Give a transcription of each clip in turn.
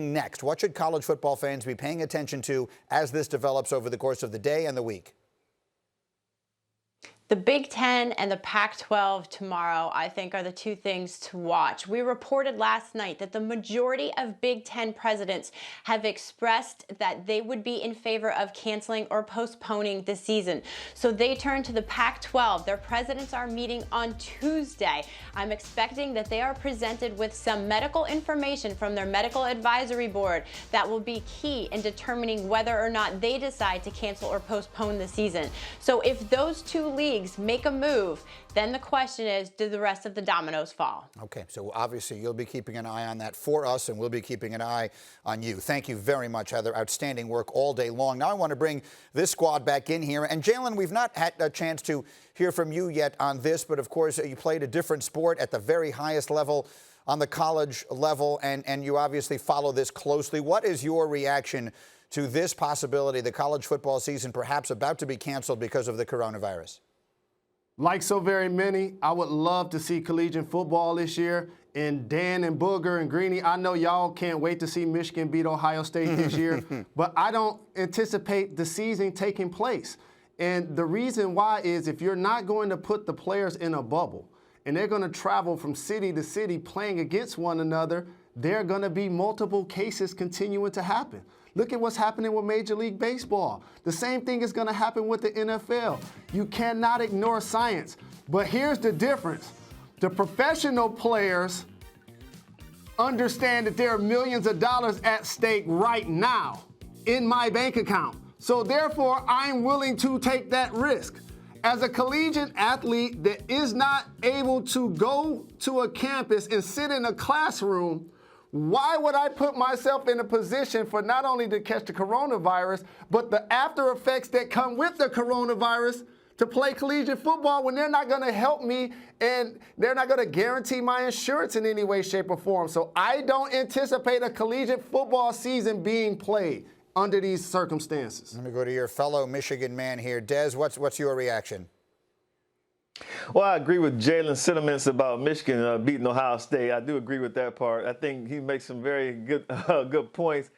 Next, what should college football fans be paying attention to as this develops over the course of the day and the week? The Big Ten and the Pac-12 tomorrow, I think, are the two things to watch. We reported last night that the majority of Big Ten presidents have expressed that they would be in favor of canceling or postponing the season. So they turn to the Pac-12. Their presidents are meeting on Tuesday. I'm expecting that they are presented with some medical information from their medical advisory board that will be key in determining whether or not they decide to cancel or postpone the season. So if those two leagues make a move, then the question is, do the rest of the dominoes fall? Okay, so obviously you'll be keeping an eye on that for us, and we'll be keeping an eye on you. Thank you very much, Heather. Outstanding work all day long. Now I want to bring this squad back in here. And Jalen, we've not had a chance to hear from you yet on this, but of course you played a different sport at the very highest level on the college level, and you obviously follow this closely. What is your reaction to this possibility, the college football season perhaps about to be canceled because of the coronavirus? Like so very many, I would love to see collegiate football this year. And Dan and Booger and Greeny, I know y'all can't wait to see Michigan beat Ohio State this year, but I don't anticipate the season taking place. And the reason why is if you're not going to put the players in a bubble and they're going to travel from city to city playing against one another, there are going to be multiple cases continuing to happen. Look at what's happening with Major League Baseball. The same thing is going to happen with the NFL. You cannot ignore science. But here's the difference. The professional players understand that there are millions of dollars at stake right now in my bank account. So therefore, I'm willing to take that risk. As a collegiate athlete that is not able to go to a campus and sit in a classroom, why would I put myself in a position for not only to catch the coronavirus, but the after effects that come with the coronavirus to play collegiate football when they're not going to help me and they're not going to guarantee my insurance in any way, shape, or form? So I don't anticipate a collegiate football season being played under these circumstances. Let me go to your fellow Michigan man here. Des, what's your reaction? Well, I agree with Jalen's sentiments about Michigan beating Ohio State. I do agree with that part. I think he makes some very good good points.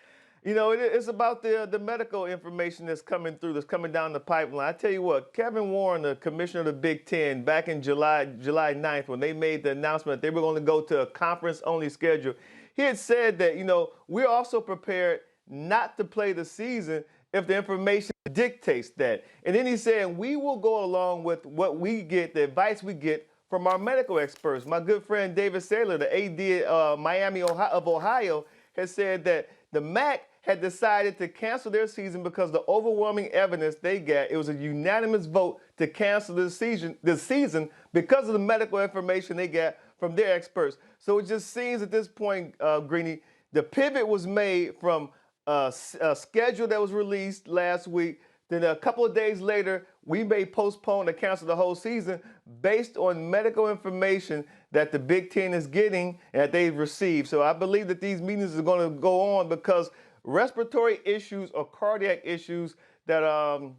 You know, it's about the medical information that's coming through, that's coming down the pipeline. I tell you what, Kevin Warren, the commissioner of the Big Ten, back in July 9th, when they made the announcement that they were going to go to a conference-only schedule, he had said that, you know, we're also prepared not to play the season if the information dictates that. And then he said, we will go along with what we get, the advice we get from our medical experts. My good friend David Saylor, the AD Miami of Ohio, has said that the MAC had decided to cancel their season because the overwhelming evidence they got, it was a unanimous vote to cancel the season because of the medical information they got from their experts. So it just seems at this point, Greeny, the pivot was made from a schedule that was released last week. Then a couple of days later, we may postpone or cancel the whole season based on medical information that the Big Ten is getting and that they've received. So I believe that these meetings are going to go on because respiratory issues or cardiac issues that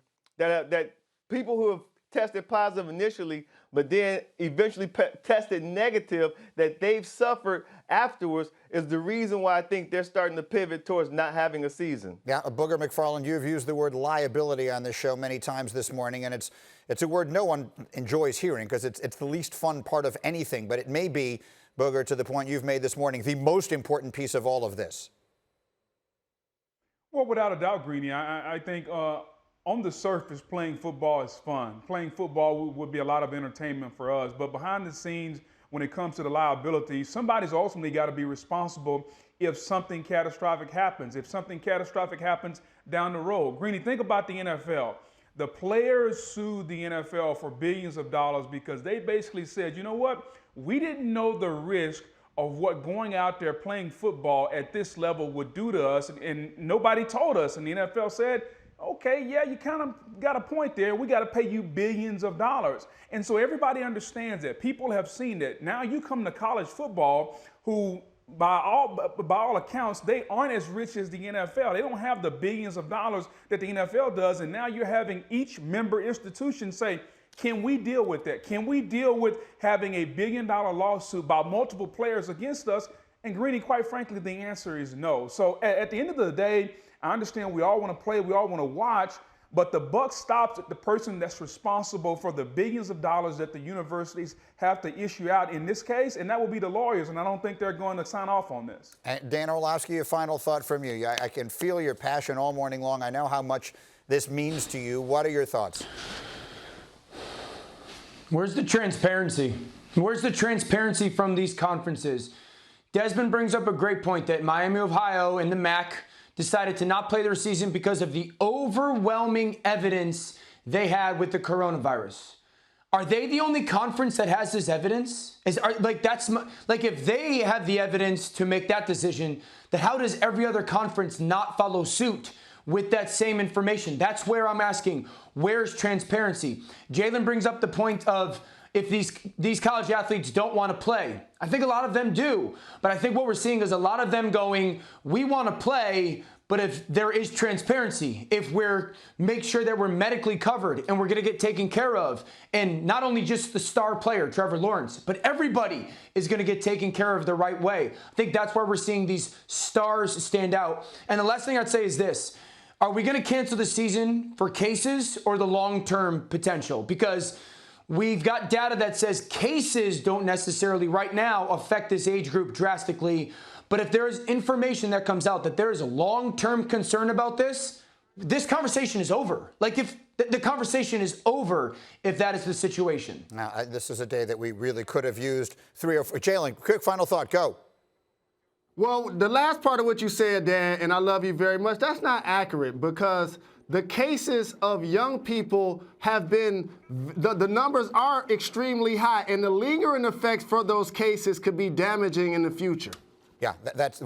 people who have tested positive initially, but then eventually tested negative, that they've suffered afterwards, is the reason why I think they're starting to pivot towards not having a season. Yeah, Booger McFarland, you've used the word liability on this show many times this morning, and it's a word no one enjoys hearing because it's the least fun part of anything, but it may be, Booger, to the point you've made this morning, the most important piece of all of this. Well, without a doubt, Greeny, I think on the surface, playing football is fun. Playing football would be a lot of entertainment for us. But behind the scenes, when it comes to the liability, somebody's ultimately got to be responsible if something catastrophic happens, if something catastrophic happens down the road. Greeny, think about the NFL. The players sued the NFL for billions of dollars because they basically said, you know what? We didn't know the risk of what going out there playing football at this level would do to us, and nobody told us. And the NFL said, okay, yeah, you kind of got a point there. We got to pay you billions of dollars. And so everybody understands that. People have seen that. Now you come to college football, who by all accounts, they aren't as rich as the NFL. They don't have the billions of dollars that the NFL does. And now you're having each member institution say, can we deal with that? Can we deal with having a $1 billion lawsuit by multiple players against us? And Greeny, quite frankly, the answer is no. So at the end of the day, I understand we all want to play, we all want to watch, but the buck stops at the person that's responsible for the billions of dollars that the universities have to issue out in this case, and that will be the lawyers, and I don't think they're going to sign off on this. And Dan Orlovsky, a final thought from you. I can feel your passion all morning long. I know how much this means to you. What are your thoughts? Where's the transparency? Where's the transparency from these conferences? Desmond brings up a great point that Miami, Ohio, and the MAC decided to not play their season because of the overwhelming evidence they had with the coronavirus. Are they the only conference that has this evidence? If they have the evidence to make that decision, then how does every other conference not follow suit with that same information? That's where I'm asking, where's transparency? Jalen brings up the point of if these college athletes don't want to play. I think a lot of them do, but I think what we're seeing is a lot of them going, we want to play, but if there is transparency, if we're make sure that we're medically covered and we're going to get taken care of, and not only just the star player, Trevor Lawrence, but everybody is going to get taken care of the right way. I think that's where we're seeing these stars stand out. And the last thing I'd say is this. Are we going to cancel the season for cases or the long-term potential? Because we've got data that says cases don't necessarily right now affect this age group drastically. But if there is information that comes out that there is a long-term concern about this conversation is over. Like if the conversation is over if that is the situation. Now, this is a day that we really could have used 3 or 4. Jalen, quick final thought. Go. Well, the last part of what you said, Dan, and I love you very much, that's not accurate because the cases of young people have been, the numbers are extremely high, and the lingering effects for those cases could be damaging in the future. Yeah, that's